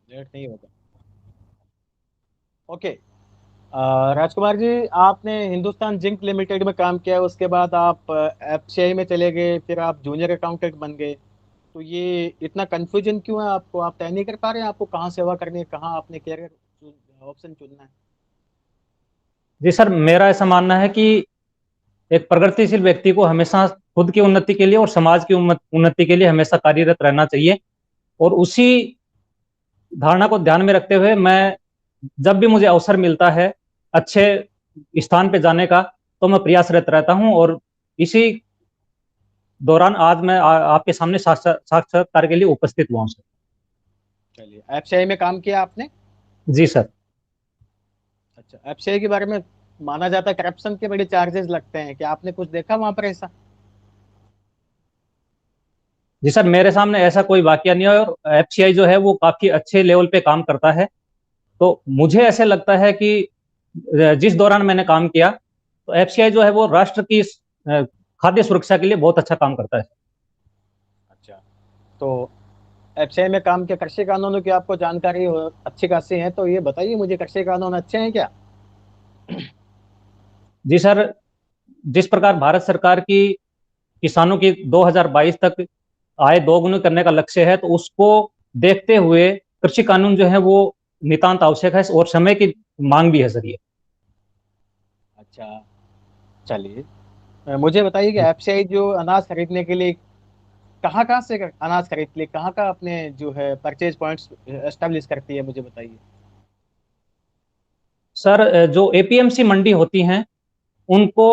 Late नहीं होगा। Okay. Rajkumar ji, आपने हिंदुस्तान जिंक लिमिटेड में काम किया, उसके बाद आप एफसीआई में चले गए, फिर आप जूनियर अकाउंटेंट बन गए। तो ये इतना कंफ्यूजन क्यों है आपको? आप तय नहीं कर पा रहे हैं आपको कहाँ सेवा करनी है, कहाँ अपने कैरियर ऑप्शन चुनना है? जी सर, मेरा ऐसा मानना है कि एक प्रगतिशील व्यक्ति को हमेशा खुद की उन्नति के लिए और समाज की उन्नति के लिए हमेशा कार्यरत रहना चाहिए। और उसी धारणा को ध्यान में रखते हुए मैं, जब भी मुझे अवसर मिलता है अच्छे स्थान पे जाने का, तो मैं प्रयासरत रहता हूं। और इसी दौरान आज मैं आपके सामने साक्षात्कार के लिए उपस्थित हुआ हूं सर। चलिए, एफसीआई में काम किया आपने। जी सर। अच्छा, एफसीआई के बारे में माना जाता है करप्शन के बड़े चार्जेस लगते हैं, क्या आपने कुछ देखा वहां पर ऐसा? जी सर, मेरे सामने ऐसा कोई वाकया नहीं है, और एफसीआई जो है वो काफी अच्छे लेवल पे काम करता है। तो मुझे ऐसे लगता है कि जिस दौरान मैंने काम किया, तो एफसीआई जो है वो राष्ट्र की खाद्य सुरक्षा के लिए बहुत अच्छा काम करता है। अच्छा, तो एफसीआई में काम के कृषि कानूनों की आपको जानकारी अच्छी खासी है, तो ये बताइए मुझे, कृषि कानून अच्छे हैं क्या? जी सर, जिस प्रकार भारत सरकार की किसानों की 2022 तक आय दोगुनी करने का लक्ष्य है, तो उसको देखते हुए कृषि कानून जो है वो नितांत आवश्यक है, और समय की मांग भी है सर ये। अच्छा, चलिए। मुझे बताइए कि एफसीआई जो अनाज खरीदने के लिए कहाँ कहाँ से अनाज खरीदती है, कहाँ कहाँ अपने जो है परचेज पॉइंट्स एस्टेब्लिश करती है, मुझे बताइए। सर, जो एपीएमसी मंडी होती हैं उनको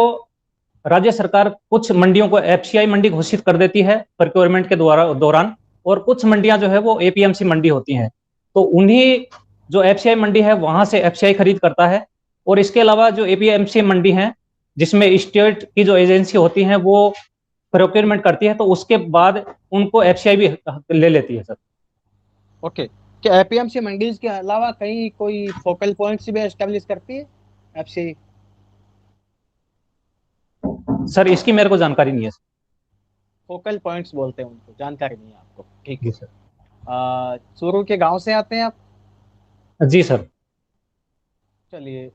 राज्य सरकार कुछ मंडियों को एफसीआई मंडी घोषित कर देती है प्रोक्योरमेंट के द्वारा दौरान। और कुछ मंडियां जो है वो एपीएमसी मंडी होती हैं। तो उन्हीं जो एफसीआई मंडी है वहां से एफसीआई खरीद करता है। और इसके अलावा जो एपीएमसी मंडी है, जिसमें स्टेट की जो एजेंसी होती है वो प्रोक्योरमेंट करती है, तो उसके बाद उनको एफसीआई भी ले लेती है सर। ओके। क्या एपीएमसी मंडीज के अलावा कहीं कोई फोकल पॉइंट्स भी एस्टेब्लिश करती है एफसीआई? सर, इसकी मेरे को जानकारी नहीं है सर। फोकल पॉइंट्स बोलते हैं उनको, जानकारी नहीं है आपको, ठीक है। जी सर। चूरू के गांव से आते हैं आप? जी सर। चलिए,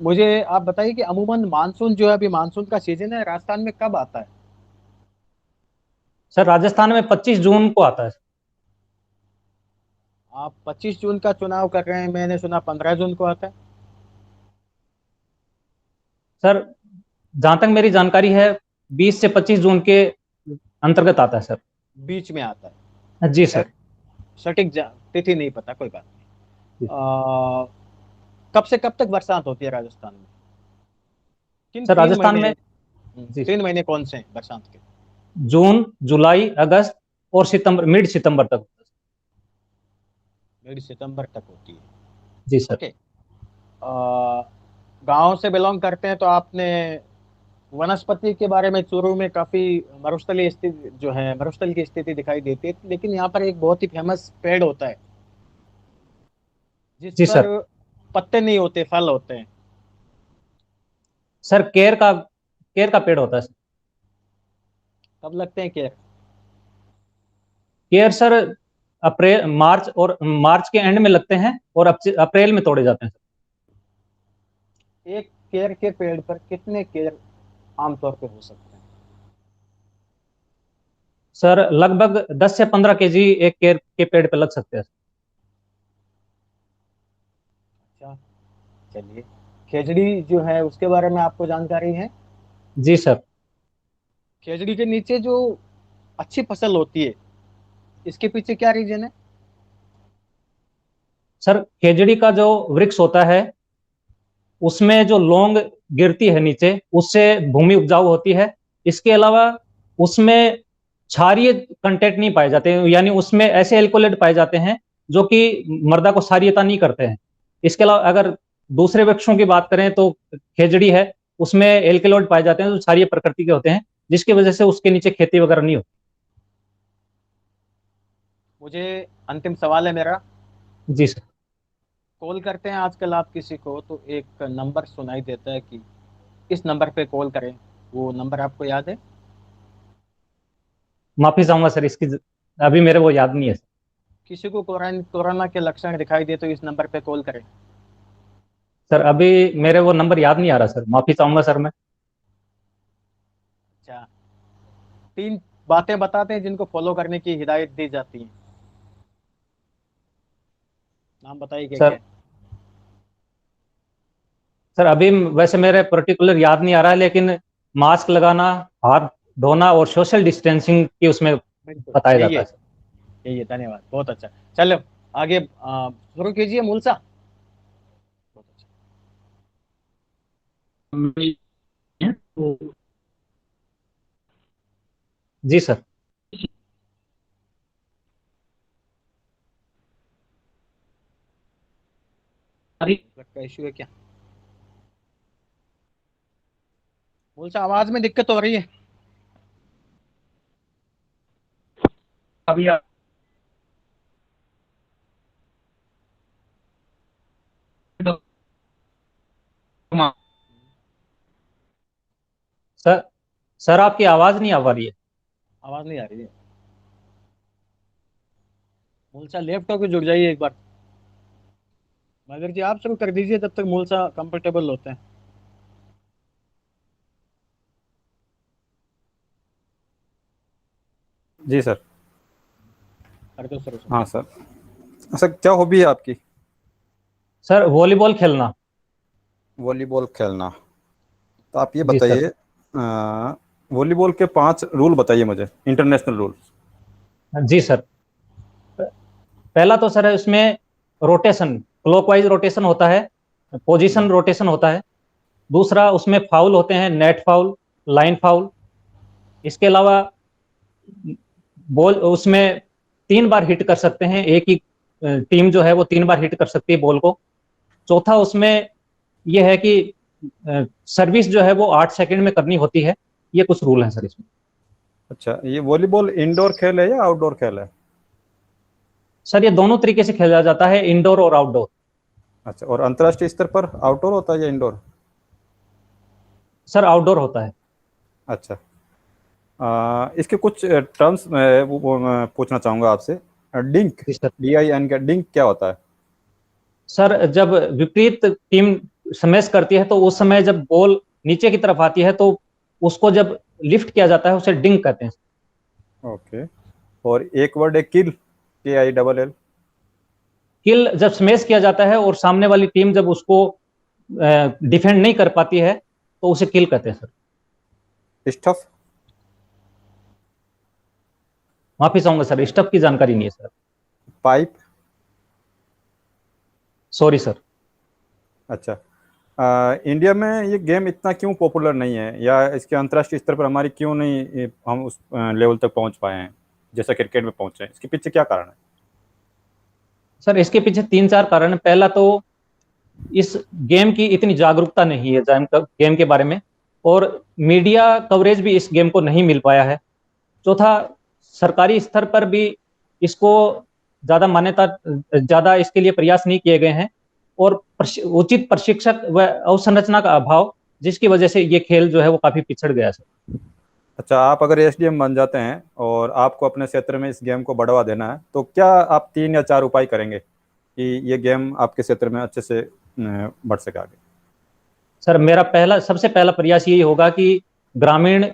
मुझे आप बताइए कि अमूमन मानसून जो है, अभी मानसून का सीजन है, राजस्थान में कब आता है? सर, राजस्थान में 25 जून को आता है। आप 25 जून का चुनाव कर रहे हैं, मैंने सुना 15 जून को आता है। सर, जहां तक मेरी जानकारी है 20 से 25 जून के अंतर्गत आता है सर। बीच में आता जी है। सर। सटीक तिथि नहीं पता, कोई बात नहीं। जी कब से कब तक बरसात होती है राजस्थान में? किन सर, तीन राजस्थान महीने में। जी सर। 3 महीने कौन से हैं बरसात के? जून, जुलाई, अगस्त और सितंबर, मिड सितंबर तक। डेढ़ सितंबर तक होती है। जी सर। ओके। गांव से बिलोंग करते हैं तो आपने वनस्पति के बारे में, चूरू में काफी मरुस्थलीय स्थिति जो है, मरुस्थल की स्थिति दिखाई देती है, लेकिन यहाँ पर एक बहुत ही फेमस पेड़ होता है जिस जी पर सर। पत्ते नहीं होते, फल होते हैं। सर, केयर का पेड़ होता है सर। कब लगते हैं क्या? केयर सर, मार्च के एंड में लगते हैं, और अप्रैल में तोड़े जाते हैं सर। एक केयर के पेड़ पर कितने केयर आमतौर पे हो सकते हैं? सर, लगभग 10 से 15 केजी एक केयर के पेड़ पे लग सकते हैं। अच्छा, चलिए। खेजड़ी जो है उसके बारे में आपको जानकारी है? जी सर। खेजड़ी के नीचे जो अच्छी फसल होती है, इसके पीछे क्या रीजन है? सर, खेजड़ी का जो वृक्ष होता है उसमें जो लौंग गिरती है नीचे, उससे भूमि उपजाऊ होती है। इसके अलावा उसमें क्षारीय कंटेंट नहीं पाए जाते, यानी उसमें ऐसे एल्कोलेट पाए जाते हैं जो कि मृदा को क्षारीयता नहीं करते हैं। इसके अलावा अगर दूसरे वृक्षों की बात करें तो खेजड़ी है, उसमें एल्केलॉइड पाए जाते हैं जो क्षारीय प्रकृति के होते हैं, जिसकी वजह से उसके नीचे खेती वगैरह नहीं होती। मुझे अंतिम सवाल है मेरा। जी सर। कॉल करते हैं आजकल आप किसी को तो एक नंबर सुनाई देता है कि इस नंबर पे कॉल करें, वो नंबर आपको याद है? माफी चाहूंगा सर, इसकी अभी मेरे वो याद नहीं है सर। किसी को कोरोना के लक्षण दिखाई दे तो इस नंबर पे कॉल करें। सर अभी मेरे वो नंबर याद नहीं आ रहा सर, माफी चाहूंगा सर मैं। अच्छा, 3 बातें बताते हैं जिनको फॉलो करने की हिदायत दी जाती है। नाम बताइए क्या क्या सर है। सर अभी वैसे मेरे पर्टिकुलर याद नहीं आ रहा है, लेकिन मास्क लगाना, हाथ धोना और सोशल डिस्टेंसिंग की उसमें बिल्कुल बताया यही जाता है, है सर। यही है। धन्यवाद, बहुत अच्छा। चलो आगे शुरू कीजिए मूलसा। बहुत अच्छा। जी सर। नेटवर्क का इशू है क्या? मूलसा आवाज में दिक्कत हो रही है। अभी सर सर आपकी आवाज नहीं आ पा रही है। आवाज नहीं आ रही है। मूलसा लैपटॉप पे जुड़ जाइए एक बार। मगर जी आप शुरू कर दीजिए, तब तक मूलसा कंफर्टेबल होते हैं। जी सर। कर दो शुरू शुरू। हाँ सर। सर क्या हॉबी है आपकी? सर वॉलीबॉल खेलना। वॉलीबॉल खेलना। तो आप ये जी सर। बताइए, वॉलीबॉल के 5 रूल बताइए मुझे, इंटरनेशनल रूल। जी सर। पहला तो सर है उसमें रोटेशन, क्लॉकवाइज रोटेशन होता है, पोजीशन रोटेशन होता है। दूसरा उसमें फाउल होते हैं, नेट फाउल, लाइन फाउल। इसके अलावा बॉल उसमें 3 बार हिट कर सकते हैं, एक ही टीम जो है वो 3 बार हिट कर सकती है बॉल को। चौथा उसमें यह है कि सर्विस जो है वो 8 सेकंड में करनी होती है। ये कुछ रूल हैं सर इसमें। अच्छा, ये वॉलीबॉल इंडोर खेल है या आउटडोर खेल है? सर ये दोनों तरीके से खेला जाता है, इंडोर और आउटडोर। अच्छा, और अंतर्राष्ट्रीय स्तर पर आउटडोर होता है या इंडोर? सर आउटडोर होता है। अच्छा। इसके कुछ टर्म्स मैं पूछना चाहूँगा आपसे। डिंक, जी सर। DIN का डिंक क्या होता है? सर जब विपरीत टीम स्मैश करती है तो उस समय जब बॉल नीचे की तरफ आती है तो उसको जब लिफ्ट किया जाता है उसे डिंक कहते हैं। ओके। और एक वर्ड है किल, KILL। किल जब स्मैश किया जाता है और सामने वाली टीम जब उसको डिफेंड नहीं कर पाती है तो उसे किल कहते हैं सर। स्टफ। माफी चाहूंगा सर, स्टफ की जानकारी नहीं है सर। पाइप। Sorry sir. अच्छा। इंडिया में ये गेम इतना क्यों पॉपुलर नहीं है, या इसके अंतर्राष्ट्रीय स्तर पर हमारी क्यों नहीं हम उस लेवल तक पहुंच पाए हैं जैसा क्रिकेट में पहुंचे हैं? इसके पीछे क्या कारण है? सर इसके पीछे 3-4 कारण है। पहला तो इस गेम की इतनी जागरूकता नहीं है गेम के बारे में, और मीडिया कवरेज भी इस गेम को नहीं मिल पाया है। चौथा, सरकारी स्तर पर भी इसको ज्यादा मान्यता, ज्यादा इसके लिए प्रयास नहीं किए गए हैं, और उचित प्रशिक्षक व अवसंरचना का अभाव, जिसकी वजह से ये खेल जो है वो काफी पिछड़ गया है। अच्छा, आप अगर SDM बन जाते हैं और आपको अपने क्षेत्र में इस गेम को बढ़ावा देना है, तो क्या आप 3 या 4 उपाय करेंगे कि ये गेम आपके क्षेत्र में अच्छे से बढ़ सके आगे? सर मेरा सबसे पहला प्रयास यही होगा कि ग्रामीण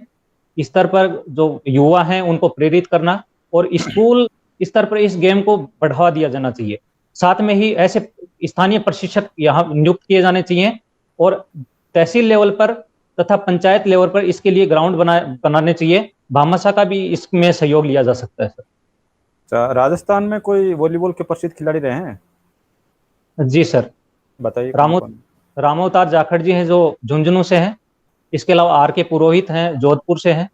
स्तर पर जो युवा हैं उनको प्रेरित करना, और स्कूल स्तर पर इस गेम को बढ़ावा दिया जाना चाहिए। साथ में ही ऐसे स्थानीय प्रशिक्षक यहाँ नियुक्त किए जाने चाहिए, और तहसील लेवल पर तथा पंचायत लेवल पर इसके लिए ग्राउंड बनाने चाहिए। भामाशाह का भी इसमें सहयोग लिया जा सकता है सर। अच्छा, राजस्थान में कोई वॉलीबॉल के प्रसिद्ध खिलाड़ी रहे हैं? जी सर। बताइए कौन रामो कौन। रामोवतार जाखड़ जी हैं जो झुंझुनू से हैं। इसके अलावा RK पुरोहित हैं, जोधपुर से हैं।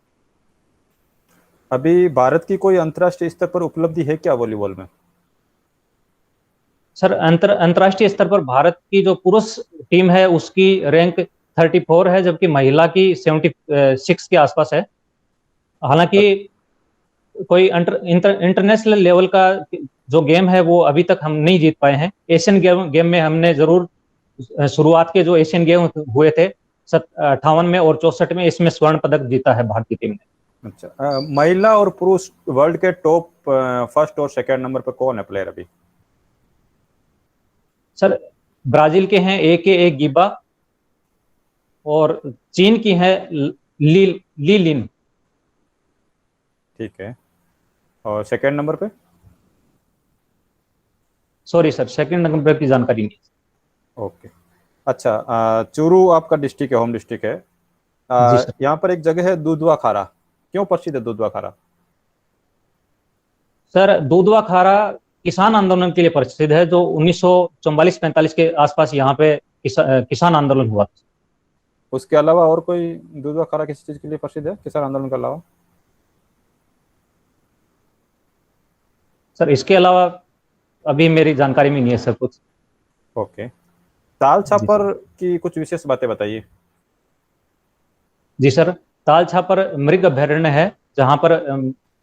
अभी भारत की कोई अंतर्राष्ट्रीय स्तर पर उपलब्धि है क्या वॉलीबॉल में? सर अंतर्राष्ट्रीय स्तर पर भारत की जो पुरुष टीम है उसकी रैंक 34 है, जबकि महिला की 76 के आसपास है। हालांकि कोई इंटरनेशनल लेवल का जो गेम है वो अभी तक हम नहीं जीत पाए हैं। एशियन गेम में हमने जरूर शुरुआत के जो एशियन गेम हुए थे 58 में और 64 में, इसमें स्वर्ण पदक जीता है भारतीय टीम ने। अच्छा, महिला और पुरुष वर्ल्ड के टॉप फर्स्ट और सेकंड नंबर पे कौन है प्लेयर अभी? सर ब्राजील के हैं ए गिबा, और चीन की है ली ली लिन। ठीक है, और सेकंड नंबर पे? सॉरी सर, सेकंड नंबर की जानकारी नहीं। ओके। अच्छा, चूरू आपका डिस्ट्रिक्ट है, होम डिस्ट्रिक्ट है। जी सर। यहाँ पर एक जगह है दूधवा खारा, क्यों प्रसिद्ध है दूधवा खारा? सर दूधवा खारा किसान आंदोलन के लिए प्रसिद्ध है, जो 1944-45 के आसपास यहाँ पे किसान आंदोलन हुआ। उसके अलावा और कोई दूधवा खारा किसी चीज के लिए प्रसिद्ध है किसान आंदोलन के अलावा? सर इसके अलावा अभी मेरी जानकारी में नहीं है सर कुछ। ओके। ताल जी छापर की कुछ विशेष बातें बताइए। जी सर, ताल छापर मृग अभयारण्य है जहाँ पर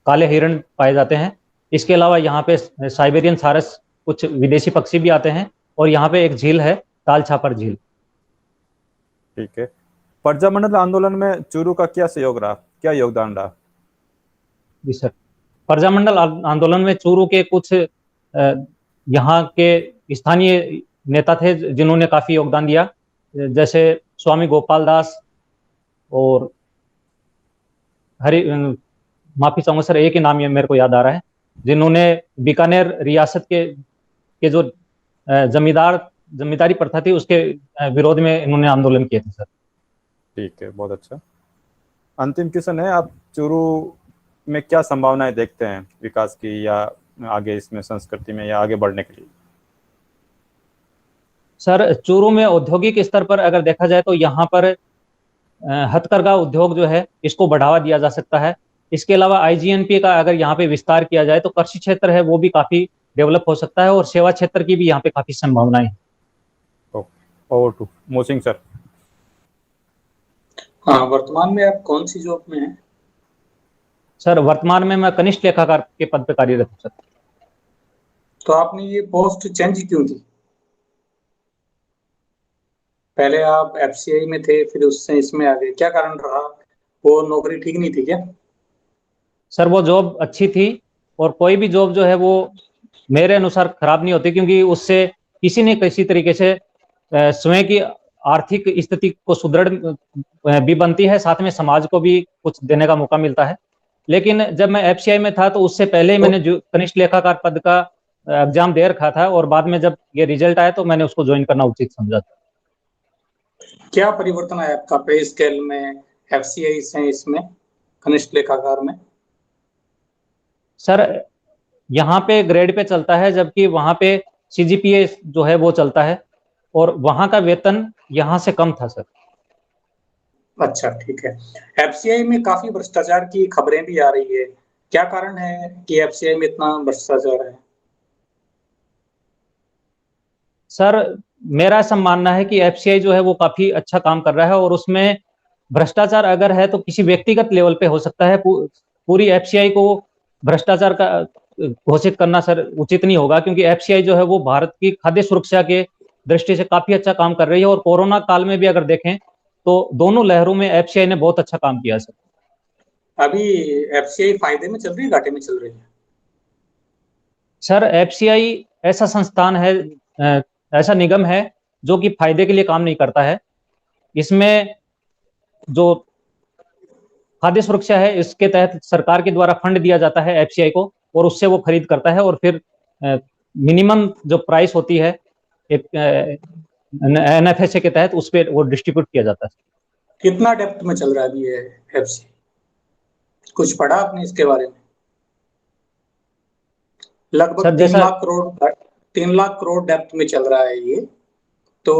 काले हिरण पाए जाते हैं। इसके अलावा यहाँ पे साइबेरियन सारस, कुछ विदेशी पक्षी भी आते हैं, और यहाँ पे एक झील है, ताल छापर झील। ठीक है। प्रजामंडल आंदोलन में चूरू का क्या सहयोग रहा, क्या योगदान रहा? जी सर, प्रजामंडल आंदोलन में चूरू के कुछ यहाँ के स्थानीय नेता थे जिन्होंने काफी योगदान दिया, जैसे स्वामी गोपाल दास, और माफी चाहूंगा सर, एक ही नाम ये मेरे को याद आ रहा है, जिन्होंने बीकानेर रियासत के जो जमींदारी प्रथा थी उसके विरोध में इन्होंने आंदोलन किए थे सर। ठीक है, बहुत अच्छा। अंतिम क्वेश्चन है, आप चूरू में क्या संभावनाएं देखते हैं विकास की, या आगे इसमें संस्कृति में, या आगे बढ़ने के लिए? सर चूरू में औद्योगिक स्तर पर अगर देखा जाए तो यहाँ पर हथकरघा उद्योग जो है इसको बढ़ावा दिया जा सकता है। इसके अलावा आईजीएनपी का अगर यहाँ पे विस्तार किया जाए तो कृषि क्षेत्र है वो भी काफी डेवलप हो सकता है, और सेवा क्षेत्र की भी यहाँ पे काफी संभावनाएं हैं। ओवर टू मोसिंग सर। हाँ, वर्तमान में आप कौन सी जॉब में हैं? सर वर्तमान में मैं कनिष्ठ लेखाकार के पद पर कार्यरत हूँ सर। तो आपने ये पोस्ट चेंज क्यों की? पहले आप एफसीआई में थे, फिर उससे इसमें आ गए, क्या कारण रहा? वो नौकरी ठीक नहीं थी क्या? सर वो जॉब अच्छी थी, और कोई भी जॉब जो है वो मेरे अनुसार खराब नहीं होती, क्योंकि उससे किसी न किसी तरीके से स्वयं की आर्थिक स्थिति को सुदृढ़ भी बनती है, साथ में समाज को भी कुछ देने का मौका मिलता है। लेकिन जब मैं एफसीआई में था तो उससे पहले ही मैंने जो कनिष्ठ लेखाकार पद का एग्जाम दे रखा था, और बाद में जब ये रिजल्ट आया तो मैंने उसको ज्वाइन करना उचित समझा था। क्या परिवर्तन आया आपका पे स्केल में एफसीआई से इसमें कनिष्ठ लेखाकार में? सर यहाँ पे ग्रेड पे चलता है, जबकि वहाँ पे सीजीपीए जो है वो चलता है, और वहाँ का वेतन यहाँ से कम था सर। अच्छा, ठीक है। एफसीआई में काफी भ्रष्टाचार की खबरें भी आ रही है, क्या कारण है कि एफसीआई में इतना भ्रष्टाचार है? सर मेरा ऐसा मानना है कि एफसीआई जो है वो काफी अच्छा काम कर रहा है, और उसमें भ्रष्टाचार अगर है तो किसी व्यक्तिगत लेवल पे हो सकता है। पूरी एफसीआई को भ्रष्टाचार का घोषित करना सर उचित नहीं होगा, क्योंकि एफसीआई जो है वो भारत की खाद्य सुरक्षा के दृष्टि से काफी अच्छा काम कर रही है, और कोरोना काल में भी अगर देखें तो दोनों लहरों में एफसीआई ने बहुत अच्छा काम किया सर। अभी एफसीआई फायदे में चल रही है, घाटे में चल रही है? सर एफसीआई ऐसा संस्थान है, ऐसा निगम है जो कि फायदे के लिए काम नहीं करता है। इसमें जो खाद्य सुरक्षा है इसके तहत सरकार के द्वारा फंड दिया जाता है एफसीआई को, और उससे वो खरीद करता है, और फिर मिनिमम जो प्राइस होती है एक एनएफएसए के तहत उस पर वो डिस्ट्रीब्यूट किया जाता है। कितना डेप्थ में चल रहा है अभी ये एफसीआई? कुछ पढ़ा आपने इसके बारे में? लगभग 3 लाख करोड़ डेप्थ में चल रहा है ये। तो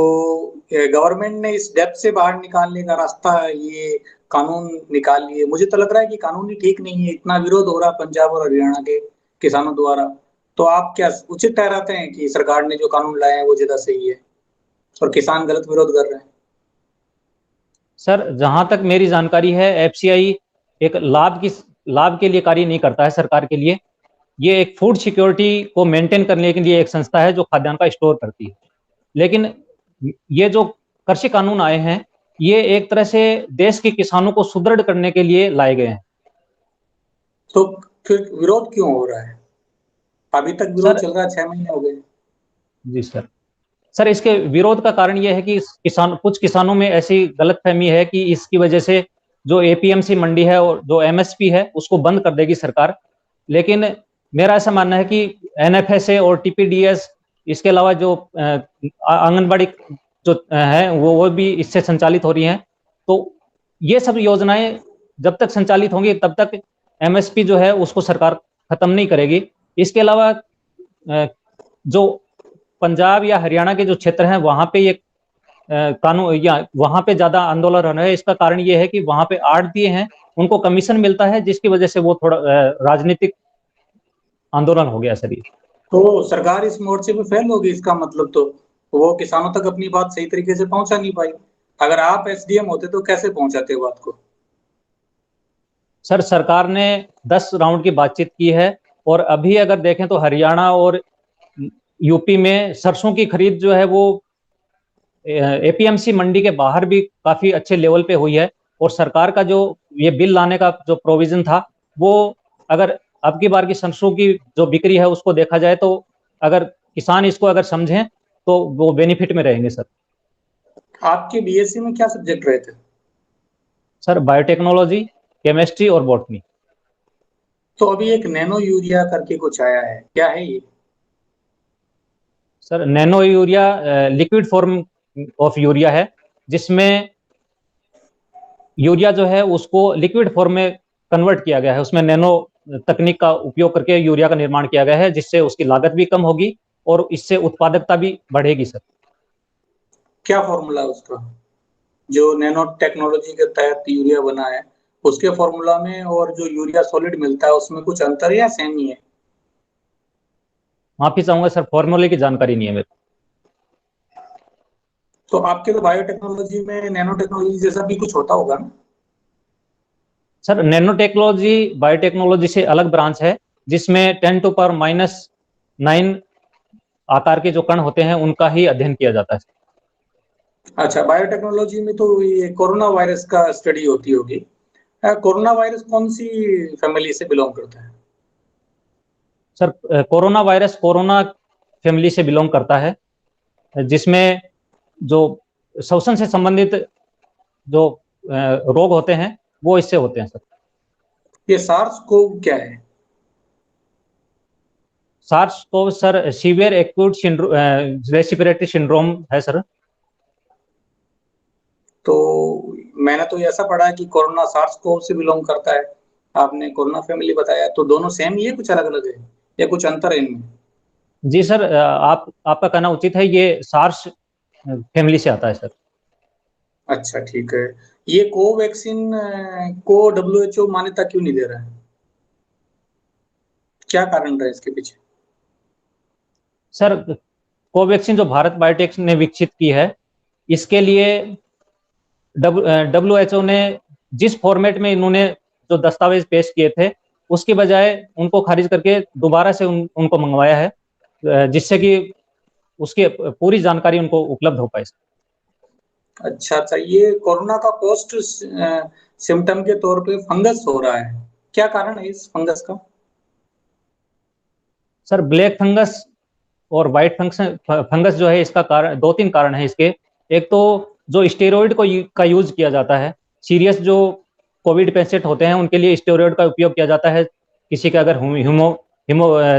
गवर्नमेंट ने इस डेप्थ से बाहर निकालने का रास्ता ये कानून निकाल लिए। मुझे तो लग रहा है कि कानून ही ठीक नहीं है, इतना विरोध हो रहा है पंजाब और हरियाणा के किसानों द्वारा। तो आप क्या उचित ठहराते हैं कि सरकार ने जो कानून लाए हैं वो ज्यादा सही है और किसान गलत विरोध कर रहे हैं? सर जहां तक मेरी जानकारी है एफसीआई एक लाभ के लिए कार्य नहीं करता है सरकार के लिए। ये एक फूड सिक्योरिटी को मेंटेन करने के लिए एक संस्था है जो खाद्यान्न का स्टोर करती है। लेकिन ये जो कृषि कानून आए हैं ये एक तरह से देश के किसानों को सुदृढ़ करने के लिए लाए गए हैं। तो फिर विरोध क्यों हो रहा है? अभी तक विरोध चल रहा है, 6 महीने हो गए। जी सर, इसके विरोध का कारण यह है कि कुछ किसानों में ऐसी गलतफहमी है कि इसकी वजह से जो एपीएमसी मंडी है और जो एमएसपी है उसको बंद कर देगी सरकार। लेकिन मेरा ऐसा मानना है कि एनएफएसए और टीपीडीएस, इसके अलावा जो आंगनबाड़ी जो है वो भी इससे संचालित हो रही हैं। तो ये सब योजनाएं जब तक संचालित होंगी तब तक एमएसपी जो है उसको सरकार खत्म नहीं करेगी। इसके अलावा जो पंजाब या हरियाणा के जो क्षेत्र हैं वहां पे ये कानून या वहां पे ज्यादा आंदोलन हो रहा है। इसका कारण ये है कि वहां पे आड़ती हैं, उनको कमीशन मिलता है, जिसकी वजह से वो थोड़ा राजनीतिक आंदोलन हो गया सर। तो सरकार इस मोर्चे पे फेल होगी, इसका मतलब तो वो किसानों तक अपनी बात सही तरीके से पहुंचा नहीं पाई। अगर आप एसडीएम होते तो कैसे पहुंचाते बात को? सर, सरकार ने 10 राउंड की बातचीत की है और अभी अगर देखें तो हरियाणा और यूपी में सरसों की खरीद जो है वो एपीएमसी मंडी के बाहर भी काफी अच्छे लेवल पे हुई है। और सरकार का जो ये बिल लाने का जो प्रोविजन था वो, अगर अब की बार की सरसों की जो बिक्री है उसको देखा जाए तो अगर किसान इसको अगर समझें तो वो बेनिफिट में रहेंगे सर। आपके बीएससी में क्या सब्जेक्ट रहे थे? सर, बायोटेक्नोलॉजी, केमिस्ट्री और बॉटनी। तो अभी एक नैनो यूरिया करके कुछ आया है, क्या है ये? Sir, nano urea liquid form of urea है, जिसमें यूरिया जो है उसको लिक्विड फॉर्म में कन्वर्ट किया गया है। उसमें नैनो तकनीक का उपयोग करके यूरिया का निर्माण किया गया है, जिससे उसकी लागत भी कम होगी और इससे उत्पादकता भी बढ़ेगी सर। क्या फॉर्मूला है उसका? जो नैनो टेक्नोलॉजी के तहत यूरिया बना है उसके फॉर्मूला में और जो यूरिया सॉलिड मिलता है उसमें कुछ अंतर है या सेम ही है? माफी चाहूंगा सर, फॉर्मूले की जानकारी नहीं है मेरे को। तो आपके तो बायोटेक्नोलॉजी में नैनो टेक्नोलॉजी जैसा भी कुछ होता होगा ना? सर, नैनो टेक्नोलॉजी बायोटेक्नोलॉजी से अलग ब्रांच है, जिसमें 10⁻⁹ आकार के जो कण होते हैं उनका ही अध्ययन किया जाता है। अच्छा, बायोटेक्नोलॉजी में तो ये कोरोना वायरस का स्टडी होती होगी। कोरोना वायरस कौन सी फैमिली से बिलोंग करता है? Sir, corona virus corona family से बिलोंग करता है, जिसमें जो श्वसन से संबंधित जो रोग होते हैं वो इससे होते हैं सर। ये सार्स कोव क्या है? SARS CoV sir severe acute respiratory syndrome है सर। तो मैंने तो ऐसा पढ़ा है कि कोरोना सार्स कोव से बिलोंग करता है, आपने कोरोना फैमिली बताया, तो दोनों सेम ही है, कुछ अलग अलग है या कुछ अंतर है इनमें? जी सर, आपका कहना उचित है, ये सार्स फैमिली से आता है सर। अच्छा, ठीक है। ये कोवैक्सीन को WHO मान्यता क्यों नहीं दे रहा है? क्या कारण रहा है इसके पीछे? सर, कोवैक्सीन जो भारत बायोटेक ने विकसित की है, इसके लिए WHO ने जिस फॉर्मेट में इन्होंने जो दस्तावेज पेश किए थे उसकी बजाय उनको खारिज करके दोबारा से उनको मंगवाया है, जिससे कि उसकी पूरी जानकारी उनको उपलब्ध हो पाए। अच्छा, ये कोरोना का पोस्ट सिम्टम के तौर पे फंगस हो रहा है, क्या कारण है इस फंगस का? सर, ब्लैक फंगस और व्हाइट फंगस जो है, इसका कारण 2-3 कारण है इसके। एक तो जो स्टेरॉइड का यूज किया जाता है, सीरियस जो कोविड पेशेंट होते हैं उनके लिए स्टेरॉइड का उपयोग किया जाता है। किसी का अगर हिमो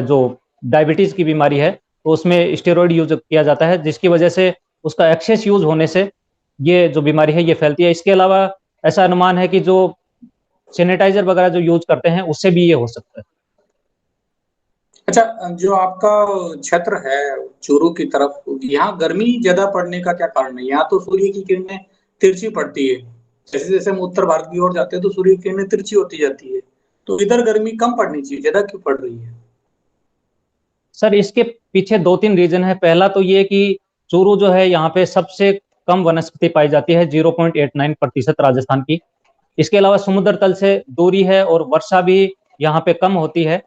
जो डायबिटीज की बीमारी है तो उसमें स्टेरॉइड यूज किया जाता है, जिसकी वजह से उसका एक्सेस यूज होने से ये जो बीमारी है ये फैलती है। इसके अलावा ऐसा अनुमान है कि जो सैनिटाइजर वगैरह जो यूज करते हैं उससे भी ये हो सकता है। अच्छा, जो आपका क्षेत्र है चूरू की तरफ, यहाँ गर्मी ज्यादा पड़ने का क्या कारण है? यहाँ तो सूर्य की किरणें तिरछी पड़ती है, जैसे जैसे हम उत्तर भारत की ओर जाते हैं तो सूर्य की किरणें तिरछी होती जाती है, तो इधर गर्मी कम पड़नी चाहिए, ज्यादा क्यों पड़ रही है? सर, इसके पीछे 2-3 रीजन है। पहला तो ये कि चूरू जो है यहाँ पे सबसे कम वनस्पति पाई जाती है, 0.89% राजस्थान की। इसके अलावा समुद्र तल से दूरी है और वर्षा भी यहाँ पे कम होती है।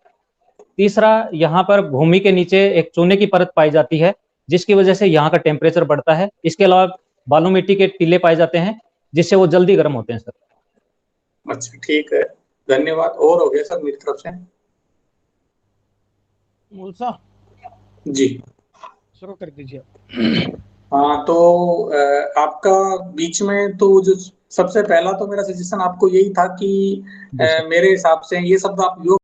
तीसरा, यहाँ पर भूमि के नीचे एक चूने की परत पाई जाती है, जिसकी वजह से यहाँ का टेम्परेचर बढ़ता है। इसके अलावा बालू मिट्टी के टीले पाए जाते हैं, जिससे वो जल्दी गर्म होते हैं सर। अच्छा, ठीक है। धन्यवाद। और हो गया सर मेरी तरफ से। मूलसा जी शुरू कर दीजिए। हाँ, तो आपका बीच में तो जो सबसे पहला तो मेरा सजेशन आपको यही था कि मेरे हिसाब से ये शब्द आप योग